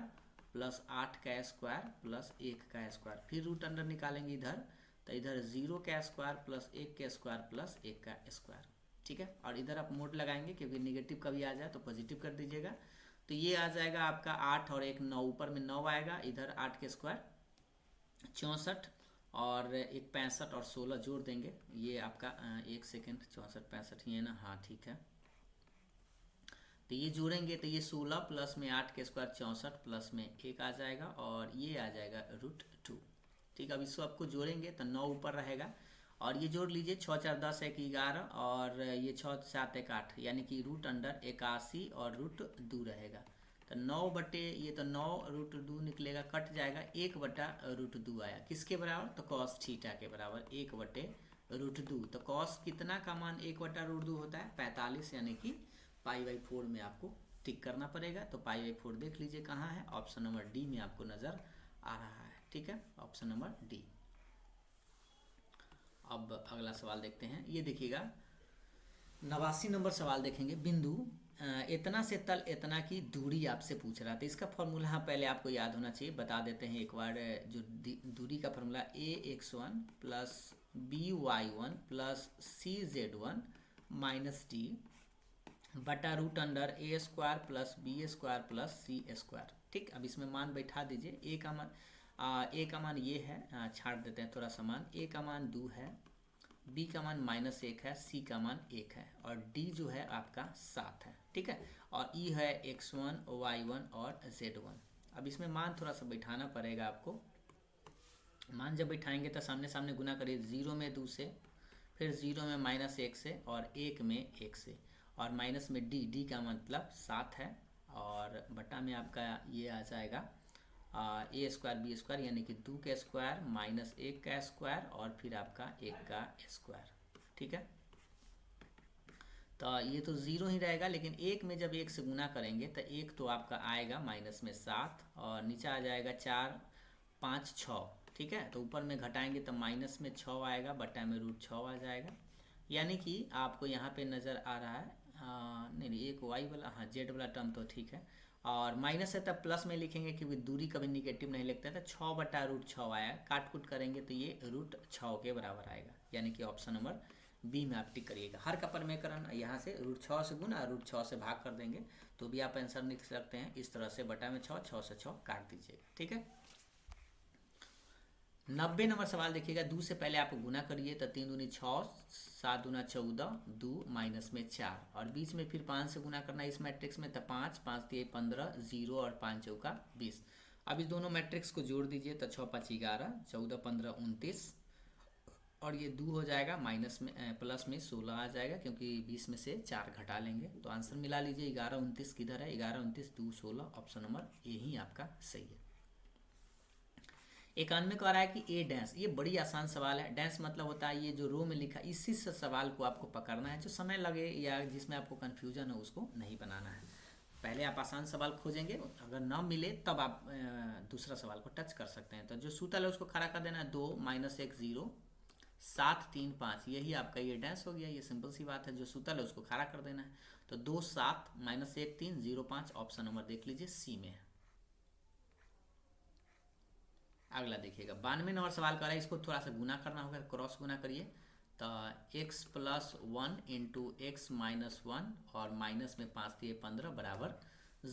प्लस 8 का स्क्वायर प्लस 1 का स्क्वायर, फिर √अंडर निकालेंगे इधर, तो इधर 0 का स्क्वायर प्लस 1 का स्क्वायर प्लस 1 का स्क्वायर, ठीक है। और इधर आप मोड लगाएंगे, क्योंकि नेगेटिव कभी आ जाए तो पॉजिटिव कर दीजिएगा। तो ये आ जाएगा आपका 8 और 1 9, ऊपर में 9 आएगा, इधर 8 के स्क्वायर 64, और एक 65 और 16 जोड़ देंगे। ये आपका 1 सेकेंड, 64 65 ही है ना, हाँ ठीक है। तो ये जोड़ेंगे तो ये 16 प्लस में 8 के स्क्वायर 64 प्लस में 1 आ जाएगा, और ये आ जाएगा √2, ठीक है। अब इसको आपको जोड़ेंगे तो 9 ऊपर रहेगा, और ये जोड़ लीजिए 6 4 10 1 11, और ये 6 7 1 8, यानी कि √अंडर 81 और √2 रहेगा। तो 9 बटे ये तो 9 √2 निकलेगा, कट जाएगा, 1/√2 आया, किसके बराबर, तो cos थीटा के बराबर 1/√2। तो cos कितना का मान 1/√2 होता है, 45, यानी कि π/4 में आपको टिक करना पड़ेगा। तो π/4 देख लीजिए कहाँ है, ऑप्शन नंबर डी में आपको नजर आ रहा है, ठीक है, ऑप्शन नंबर डी। अब अगला सवाल देखते हैं, ये देखिएगा 89 नंबर सवाल देखेंगे। बिंदु इतना से तल इतना की दूरी आपसे पूछ रहा था। इसका फॉर्मूला पहले आपको याद होना चाहिए, बता देते हैं एक बार। जो दूरी का formula ax1 plus by1 plus cz1 minus d बटा √अंडर A² plus B² plus C², ठीक। अब इसमें मान बैठा दीजिए। ए का मान ये है, छाट देते हैं थोड़ा सा मान। ए का मान 2 है, बी का मान -1 है, सी का मान 1 है, और डी जो है आपका 7 है, ठीक है। और ई है x1 y1 और z1। अब इसमें मान थोड़ा सा बैठाना पड़ेगा आपको। मान जब बैठाएंगे तो सामने सामने गुना करिए, 0 में 2 से, फिर 0 में -1 से, और 1 में 1 से, और माइनस में डी का मतलब 7 है, और बटा में आपका ये आ जाएगा A² B², यानी कि 2 का स्क्वायर माइनस 1 का स्क्वायर, और फिर आपका 1 का स्क्वायर, ठीक है। तो ये तो 0 ही रहेगा, लेकिन 1 में जब 1 से गुना करेंगे तो 1 तो आपका आएगा माइनस में 7, और नीचे आ जाएगा 4 5 6, ठीक है। तो ऊपर में घटाएंगे तो माइनस में 6 आएगा, बटा में √6 आ जाएगा, यानी कि आपको यहाँ पे नज़र आ रहा है, नहीं एक वाई वाला, हाँ जेड वाला टर्म तो ठीक है, और माइनस है तब प्लस में लिखेंगे क्योंकि दूरी कभी निगेटिव नहीं लिखते हैं। तो 6/√6 आया, काट कुट करेंगे तो ये √6 के बराबर आएगा, यानी कि ऑप्शन नंबर बी में आप टिक करिएगा। हर का परमेकरण यहाँ से √6 से गुना √6 से भाग कर देंगे तो भी आप आंसर लिख सकते हैं इस तरह से, बटा में 6, 6 से 6 काट दीजिएगा, ठीक है। 90 नंबर सवाल देखिएगा। 2 से पहले आप गुना करिए तो 3 दूनी 6, 7 दूना 14, 2 माइनस में 4 और बीच में फिर 5 से गुना करना इस मैट्रिक्स में तो 5, 5 3 15, 0 और 5 चौका 20। अब इस दोनों मैट्रिक्स को जोड़ दीजिए तो 6 5 11, 14 15 29 और ये 2 हो जाएगा, माइनस में प्लस में 16 आ जाएगा क्योंकि 20 में से 4 घटा लेंगे। तो आंसर मिला लीजिए 11 29 किधर है, 11 29 2 16, ऑप्शन नंबर ए ही आपका सही है। 91 को आ रहा है कि ए डैश, ये बड़ी आसान सवाल है। डैश मतलब होता है ये जो रो में लिखा, इसी से सवाल को आपको पकड़ना है, जो समय लगे या जिसमें आपको कन्फ्यूजन हो उसको नहीं बनाना है। पहले आप आसान सवाल खोजेंगे, अगर ना मिले तब आप दूसरा सवाल को टच कर सकते हैं। तो जो सूतल है उसको खड़ा कर देना है, 2 -1 0 7 3 5, यही आपका ये डैश हो गया। ये सिंपल सी बात है, जो सूतल है उसको खड़ा कर देना है। तो 2 7 -1 3 0 5, ऑप्शन नंबर देख लीजिए सी में है। अगला देखिएगा 92 नंबर सवाल कर रहा है, इसको थोड़ा सा गुना करना होगा, क्रॉस गुना करिए तो x + 1 × x - 1 और माइनस में 5 3 15 बराबर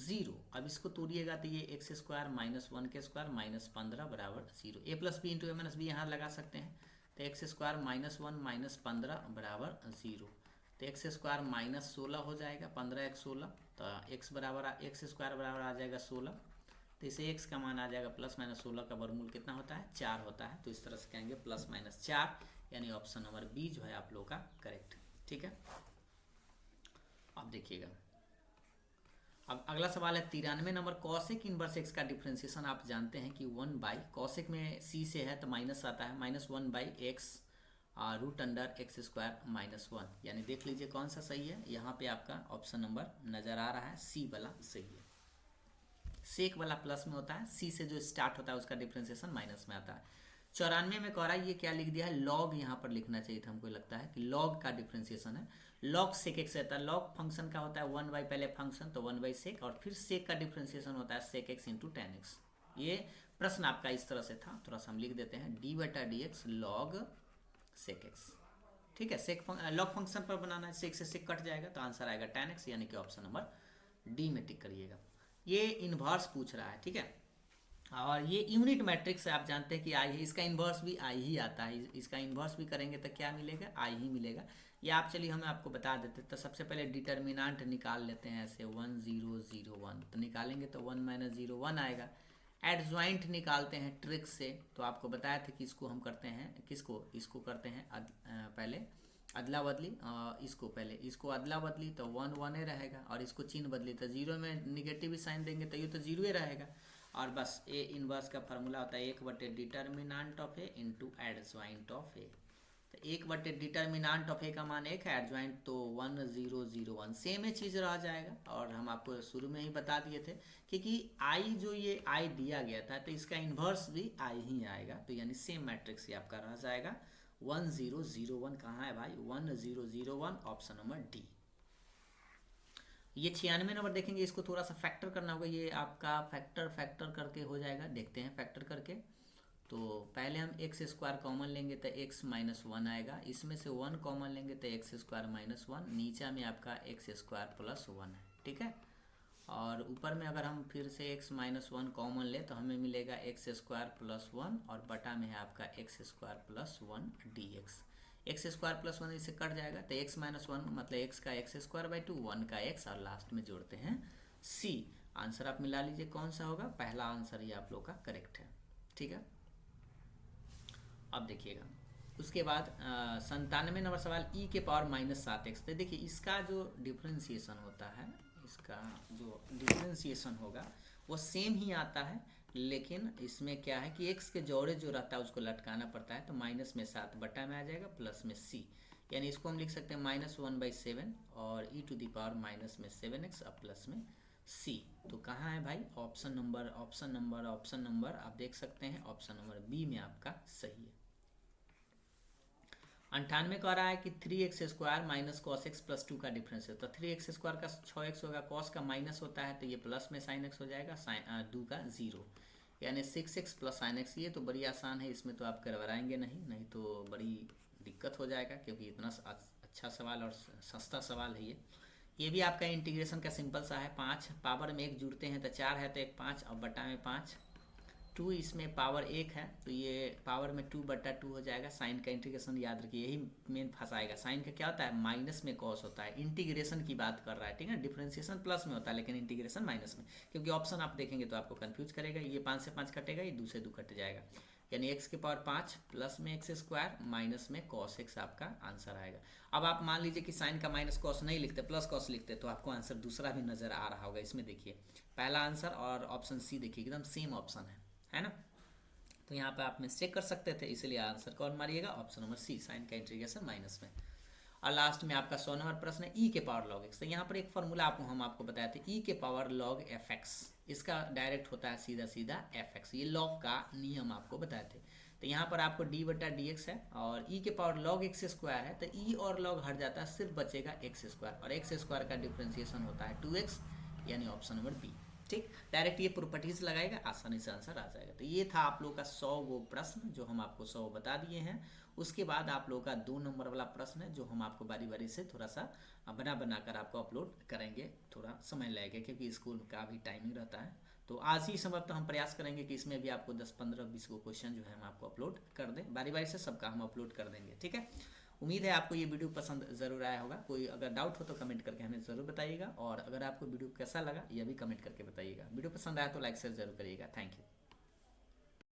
0। अब इसको तोड़िएगा तो ये x² - 1 के स्क्वायर -15 बराबर 0। a + b × a - b यहाँ लगा सकते हैं तो x² - 1 - 15 बराबर 0। तो x² -16 हो जाएगा, 15 × 16 तो x² बराबर आ जाएगा 16। तो इसे x का मान आ जाएगा ±16 का वर्गमूल कितना होता है, 4 होता है। तो इस तरह से कहेंगे +-4, यानी ऑप्शन नंबर बी जो है आप लोगों का करेक्ट, ठीक है। अब देखिएगा, अब अगला सवाल है 93 नंबर। कॉसेक इनवर्स x का डिफ्रेंसिएशन आप जानते हैं कि 1/कॉसेक में c से है तो माइनस आता है, -1/x √x² -1, यानी देख लीजिए कौन सा सही है। यहाँ पे आपका ऑप्शन नंबर नजर आ रहा है, सी वाला सही है। सेक वाला प्लस में होता है, सी से जो स्टार्ट होता है उसका डिफ्रेंसिएशन माइनस में आता है। 94 में कह रहा है, ये क्या लिख दिया है, लॉग यहाँ पर लिखना चाहिए था, हमको लगता है कि लॉग का डिफ्रेंसिएशन है। लॉग सेक एक्स रहता है, लॉग फंक्शन का होता है 1/, पहले फंक्शन तो 1/सेक, और फिर सेक का डिफ्रेंसिएशन होता है सेक एक्स × tan x। ये प्रश्न आपका इस तरह से था, थोड़ा सा हम लिख देते हैं d/dx log सेक एक्स, ठीक है। सेक लॉग फंक्शन पर बनाना है, सेक से सेक कट जाएगा तो आंसर आएगा tan x, यानी कि ऑप्शन नंबर डी में टिक करिएगा। ये इन्वर्स पूछ रहा है, ठीक है। और ये यूनिट मैट्रिक्स है, आप जानते हैं कि आई है, इसका इन्वर्स भी आई ही आता है। इसका इन्वर्स भी करेंगे तो क्या मिलेगा, आई ही मिलेगा। या आप चलिए हमें आपको बता देते, तो सबसे पहले डिटर्मिनेंट निकाल लेते हैं ऐसे 1 0 0 1, तो निकालेंगे तो 1 - 0 1 आएगा। एडजॉइंट निकालते हैं ट्रिक से, तो आपको बताया था कि इसको हम करते हैं, इसको करते हैं पहले अदला बदली, इसको अदला बदली तो 1 1 ही रहेगा, और इसको चिन्ह बदली तो 0 में निगेटिव साइन देंगे तो ये तो 0 ही रहेगा। और बस ए इनवर्स का फार्मूला होता है 1/डिटर्मिनेंट ऑफ ए × एडजॉइंट ऑफ ए। तो 1/डिटर्मिनेंट ऑफ ए का मान 1 है, एडजॉइंट तो 1 0 0 1, सेम ही चीज़ रह जाएगा। और हम आपको शुरू में ही बता दिए थे क्योंकि आई जो ये आई दिया गया था तो इसका इन्वर्स भी आई ही आएगा, तो यानी सेम मैट्रिक्स ही आपका रह जाएगा। 1 0 0 1 कहाँ है भाई, 1 0 0 1, ऑप्शन नंबर डी। ये 96 नंबर देखेंगे, इसको थोड़ा सा फैक्टर करना होगा। ये आपका फैक्टर करके हो जाएगा, देखते हैं फैक्टर करके। तो पहले हम x² कॉमन लेंगे तो x - 1 आएगा, इसमें से 1 कॉमन लेंगे तो x² - 1, नीचे में आपका x² + 1 है, ठीक है। और ऊपर में अगर हम फिर से x - 1 कॉमन ले तो हमें मिलेगा x² + 1, और बटा में है आपका x² + 1 dx। x² + 1 इससे कट जाएगा तो x - 1 मतलब x का x² 2, 1 का x, और लास्ट में जोड़ते हैं c। आंसर आप मिला लीजिए कौन सा होगा, पहला आंसर ही आप लोग का करेक्ट है, ठीक है। अब देखिएगा उसके बाद 97 नंबर सवाल e⁻⁻7x। तो देखिए इसका जो डिफ्रेंसिएशन होता है, इसका जो डिफ्रेंसिएशन होगा वो सेम ही आता है, लेकिन इसमें क्या है कि x के जोड़े जो रहता है उसको लटकाना पड़ता है। तो माइनस में 7 बटा में आ जाएगा, प्लस में c, यानी इसको हम लिख सकते हैं -1/7 और e⁻−7x और प्लस में c। तो कहाँ है भाई, ऑप्शन नंबर आप देख सकते हैं, ऑप्शन नंबर बी में आपका सही है। 98 कह रहा है कि 3x² minus cos x plus 2 का डिफरेंस है, तो 3x² का 6x होगा, कॉस का माइनस होता है तो ये प्लस में साइन एक्स हो जाएगा, साइन 2 का 0, यानी 6x प्लस साइन एक्स। ये तो बड़ी आसान है, इसमें तो आप करवाएंगे नहीं तो बड़ी दिक्कत हो जाएगा, क्योंकि इतना अच्छा सवाल और सस्ता सवाल है ये भी आपका इंटीग्रेशन का सिंपल सा है। 5 पावर में 1 जुड़ते हैं तो 4 है, तो 1 5 और बटा में 5, 2 इसमें पावर 1 है तो ये पावर में 2/2 हो जाएगा। साइन का इंटीग्रेशन याद रखिए, यही मेन फंसाएगा। साइन का क्या होता है, माइनस में कॉस होता है, इंटीग्रेशन की बात कर रहा है, ठीक है। डिफरेंशिएशन प्लस में होता है लेकिन इंटीग्रेशन माइनस में, क्योंकि ऑप्शन आप देखेंगे तो आपको कंफ्यूज करेगा। ये 5 से 5 कटेगा, ये 2 से 2 कट जाएगा, यानी x की पावर 5 प्लस में x² माइनस में cos x आपका आंसर आएगा। अब आप मान लीजिए कि साइन का माइनस कॉस नहीं लिखते, प्लस कॉस लिखते, तो आपको आंसर दूसरा भी नजर आ रहा होगा। इसमें देखिए पहला आंसर और ऑप्शन सी देखिए एकदम सेम ऑप्शन है ना। तो यहाँ पे आप में चेक कर सकते थे, इसलिए आंसर कौन मारिएगा, ऑप्शन नंबर सी, साइन का इंटीग्रेशन माइनस में। और लास्ट में आपका 100 नंबर प्रश्न है, ई के पावर लॉग एक्स। तो यहाँ पर एक फॉर्मूला हम आपको बताए थे, ई के पावर लॉग एफ एक्स, इसका डायरेक्ट होता है सीधा सीधा एफ एक्स। ये लॉग का नियम आपको बताए थे। तो यहाँ पर आपको d/dx है और ई के पावर लॉग x² है, तो ई और लॉग हट जाता है, सिर्फ बचेगा x², और x² का डिफ्रेंसिएशन होता है 2x, यानी ऑप्शन नंबर बी। ठीक, डायरेक्ट ये प्रॉपर्टीज लगाएगा, आसानी से आंसर आ जाएगा। तो ये था आप लोग का 100 वो प्रश्न जो हम आपको 100 बता दिए हैं। उसके बाद आप लोगों का 2 नंबर वाला प्रश्न है जो हम आपको बारी बारी से थोड़ा सा बना कर आपको अपलोड करेंगे। थोड़ा समय लगेगा क्योंकि स्कूल का भी टाइमिंग रहता है। तो आज ही समय तो हम प्रयास करेंगे कि इसमें भी आपको 10 15 20 को क्वेश्चन जो है हम आपको अपलोड कर दें, बारी बारी से सबका हम अपलोड कर देंगे। ठीक है, उम्मीद है आपको ये वीडियो पसंद ज़रूर आया होगा। कोई अगर डाउट हो तो कमेंट करके हमें ज़रूर बताइएगा, और अगर आपको वीडियो कैसा लगा यह भी कमेंट करके बताइएगा। वीडियो पसंद आया तो लाइक शेयर जरूर करिएगा। Thank you.